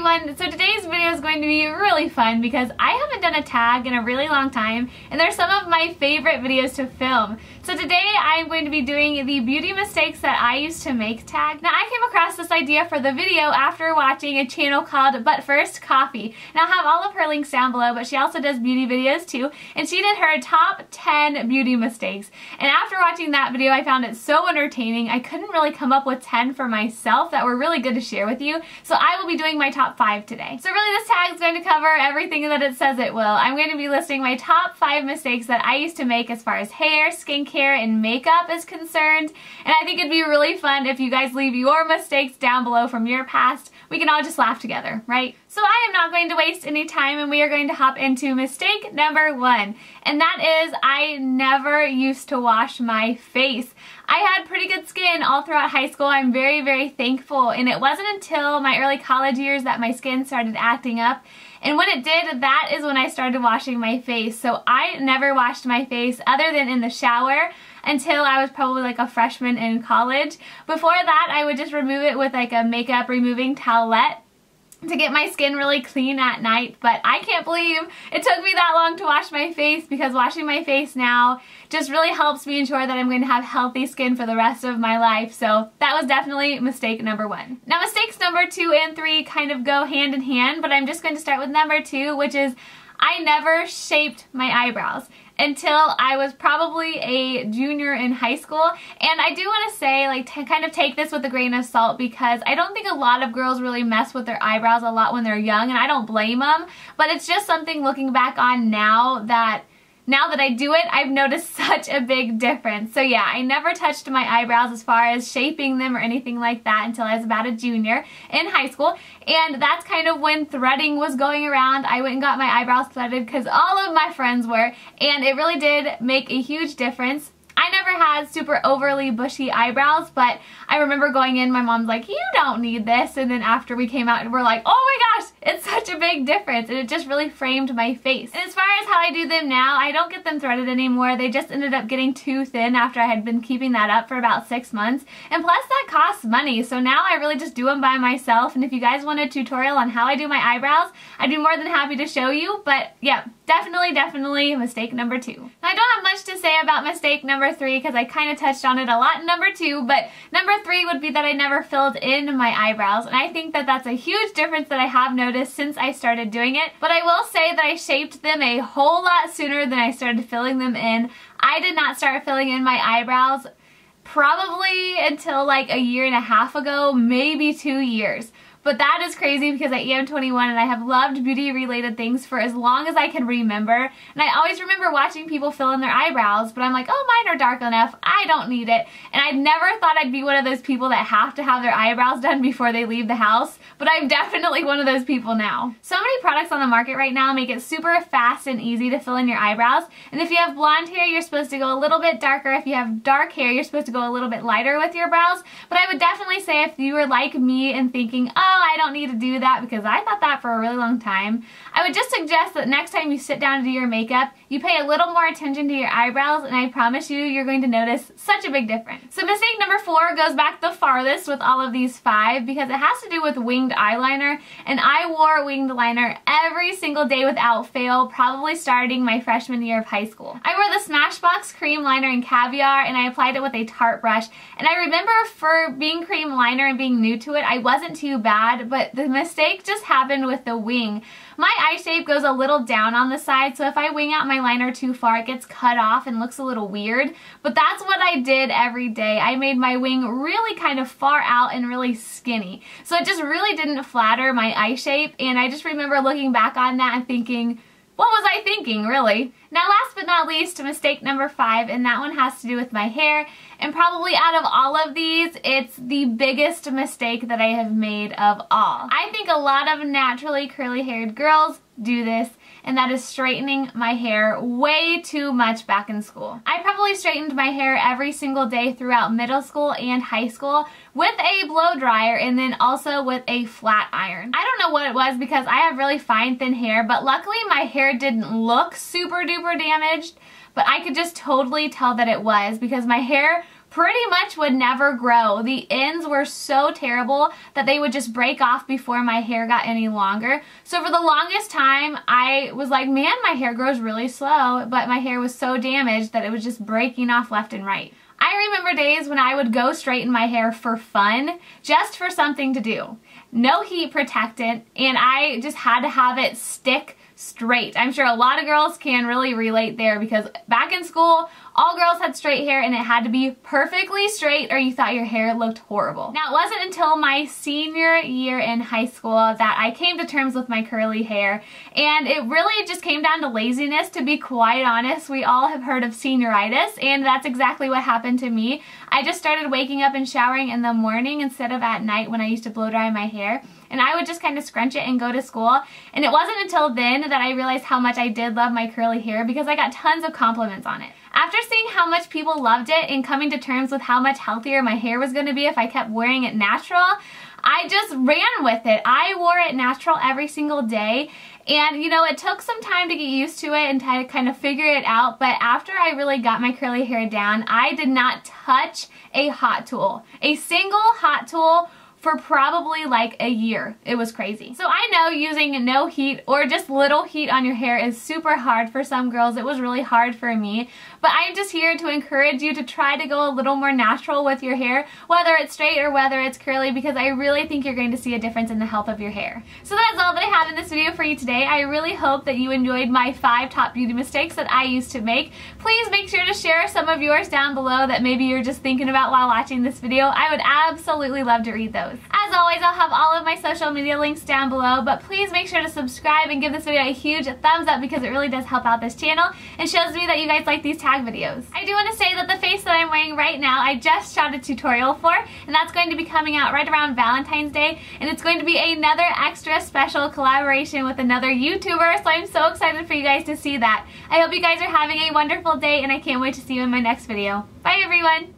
everyone! So today's video is going to be really fun because I haven't done a tag in a really long time and they're some of my favorite videos to film. So today I'm going to be doing the beauty mistakes that I used to make tag. Now I came across this idea for the video after watching a channel called But First Coffee. And I'll have all of her links down below, but she also does beauty videos too. And she did her top 10 beauty mistakes. And after watching that video I found it so entertaining I couldn't really come up with 10 for myself that were really good to share with you. So I will be doing my top 5 today. So really this tag is going to cover everything that it says it will. I'm going to be listing my top 5 mistakes that I used to make as far as hair, skincare, and makeup is concerned. And I think it'd be really fun if you guys leave your mistakes down below from your past. We can all just laugh together, right? So I am not going to waste any time and we are going to hop into mistake number 1. And that is I never used to wash my face. I had pretty good skin all throughout high school. I'm very, very thankful. And it wasn't until my early college years that my skin started acting up. And when it did, that is when I started washing my face. So I never washed my face other than in the shower until I was probably like a freshman in college. Before that, I would just remove it with like a makeup removing towelette to get my skin really clean at night. But I can't believe it took me that long to wash my face, because washing my face now just really helps me ensure that I'm going to have healthy skin for the rest of my life. So that was definitely mistake number 1. Now mistakes number 2 and 3 kind of go hand in hand, but I'm just going to start with number 2, which is I never shaped my eyebrows until I was probably a junior in high school. And I do want to say, like, kind of take this with a grain of salt, because I don't think a lot of girls really mess with their eyebrows a lot when they're young, and I don't blame them, but it's just something looking back on now that I do it, I've noticed such a big difference. So yeah, I never touched my eyebrows as far as shaping them or anything like that until I was about a junior in high school. And that's kind of when threading was going around. I went and got my eyebrows threaded because all of my friends were, and it really did make a huge difference. I never had super overly bushy eyebrows, but I remember going in, my mom's like, you don't need this, and then after we came out and we're like, oh my gosh, it's such a big difference, and it just really framed my face. And as far as how I do them now, I don't get them threaded anymore. They just ended up getting too thin after I had been keeping that up for about 6 months, and plus that costs money, so now I really just do them by myself. And if you guys want a tutorial on how I do my eyebrows, I'd be more than happy to show you. But yeah, definitely mistake number 2. Now I don't have much to say about mistake number 3 because I kind of touched on it a lot in number 2, but number 3 would be that I never filled in my eyebrows, and I think that that's a huge difference that I have noticed since I started doing it. But I will say that I shaped them a whole lot sooner than I started filling them in. I did not start filling in my eyebrows probably until like a year and a half ago, maybe 2 years. But that is crazy because I am 21 and I have loved beauty related things for as long as I can remember. And I always remember watching people fill in their eyebrows, but I'm like, oh, mine are dark enough, I don't need it. And I never thought I'd be one of those people that have to have their eyebrows done before they leave the house, but I'm definitely one of those people now. So many products on the market right now make it super fast and easy to fill in your eyebrows. And if you have blonde hair, you're supposed to go a little bit darker. If you have dark hair, you're supposed to go a little bit lighter with your brows. But I would definitely say if you were like me and thinking, oh, I don't need to do that, because I thought that for a really long time, I would just suggest that next time you sit down to do your makeup, you pay a little more attention to your eyebrows, and I promise you're going to notice such a big difference. So mistake number 4 goes back the farthest with all of these 5 because it has to do with winged eyeliner, and I wore winged liner every single day without fail, probably starting my freshman year of high school. I wore the Smashbox cream liner in Caviar, and I applied it with a Tarte brush, and I remember for being cream liner and being new to it, I wasn't too bad, but the mistake just happened with the wing. My eye shape goes a little down on the side, so if I wing out my liner too far, it gets cut off and looks a little weird. But that's what I did every day. I made my wing really kind of far out and really skinny. So it just really didn't flatter my eye shape, and I just remember looking back on that and thinking, what was I thinking, really? Now last but not least, mistake number 5, and that one has to do with my hair. And probably out of all of these, it's the biggest mistake that I have made of all. I think a lot of naturally curly haired girls do this, and that is straightening my hair way too much back in school. I probably straightened my hair every single day throughout middle school and high school with a blow dryer and then also with a flat iron. I don't know what it was because I have really fine thin hair, but luckily my hair didn't look super duper damaged, but I could just totally tell that it was because my hair pretty much would never grow. The ends were so terrible that they would just break off before my hair got any longer. So for the longest time, I was like, man, my hair grows really slow, but my hair was so damaged that it was just breaking off left and right. I remember days when I would go straighten my hair for fun, just for something to do. No heat protectant, and I just had to have it stick straight. I'm sure a lot of girls can really relate there because back in school, all girls had straight hair and it had to be perfectly straight or you thought your hair looked horrible. Now, it wasn't until my senior year in high school that I came to terms with my curly hair, and it really just came down to laziness, to be quite honest. We all have heard of senioritis, and that's exactly what happened to me. I just started waking up and showering in the morning instead of at night when I used to blow dry my hair, and I would just kind of scrunch it and go to school. And it wasn't until then that I realized how much I did love my curly hair because I got tons of compliments on it. After seeing how much people loved it and coming to terms with how much healthier my hair was going to be if I kept wearing it natural, I just ran with it. I wore it natural every single day, and you know, it took some time to get used to it and to kind of figure it out, but after I really got my curly hair down, I did not touch a hot tool. A single hot tool for probably like a year. It was crazy. So I know using no heat or just little heat on your hair is super hard for some girls. It was really hard for me, but I'm just here to encourage you to try to go a little more natural with your hair, whether it's straight or whether it's curly, because I really think you're going to see a difference in the health of your hair. So that's all that I have in this video for you today. I really hope that you enjoyed my 5 top beauty mistakes that I used to make. Please make sure to share some of yours down below that maybe you're just thinking about while watching this video. I would absolutely love to read those. As always, I'll have all of my social media links down below, but please make sure to subscribe and give this video a huge thumbs up because it really does help out this channel and shows me that you guys like these tag videos. I do want to say that the face that I'm wearing right now, I just shot a tutorial for, and that's going to be coming out right around Valentine's Day, and it's going to be another extra special collaboration with another YouTuber, so I'm so excited for you guys to see that. I hope you guys are having a wonderful day, and I can't wait to see you in my next video. Bye, everyone!